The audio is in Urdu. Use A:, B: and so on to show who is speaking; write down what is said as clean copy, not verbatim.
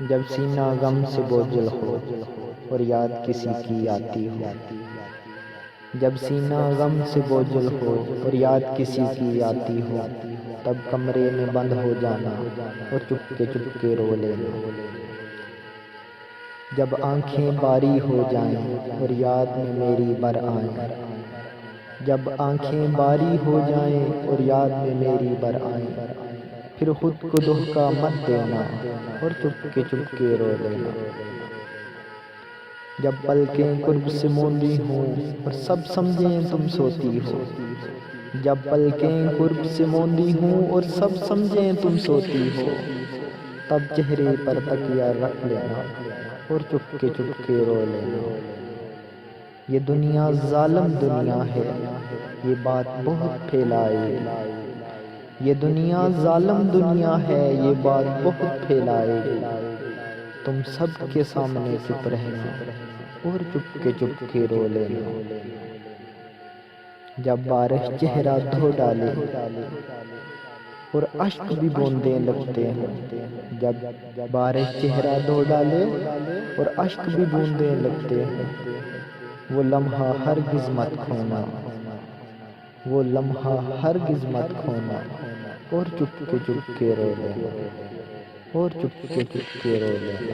A: جب سینہ غم سے بوجھل ہو اور یاد کسی کی آتی ہو، جب سینہ غم سے بوجھل ہو اور یاد کسی کی آتی ہو، تب کمرے میں بند ہو جانا اور چپ کے رو لینا۔ جب آنکھیں باری ہو جائیں اور یاد میں میری بر آئیں، جب آنکھیں باری ہو جائیں اور یاد میں میری بر آئیں، پھر خود کو دھوکا مت دینا اور چپ کے رو لینا۔ جب پلکیں قرب سے موندی ہوں اور سب سمجھیں تم سوتی ہو، جب پلکیں قرب سے موندی ہوں اور سب سمجھیں تم سوتی ہو، تب چہرے پر تکیہ رکھ لینا اور چپ کے رو لینا۔ یہ دنیا ظالم دنیا ہے، یہ بات بہت پھیلائے گی۔ یہ دنیا ظالم دنیا ہے، یہ بات بہت پھیلائے گی۔ تم سب کے سامنے چپ رہنا اور چپ کے رو لینا۔ جب بارش چہرہ دھو ڈالے اور اشک بھی بوندیں لگتے ہیں، جب بارش چہرہ دھو ڈالے اور اشک بھی بوندیں لگتے ہیں، وہ لمحہ ہرگز مت کھونا، وہ لمحہ ہرگز مت کھونا اور چپ کے رو لینا، اور چپ کے رو لینا۔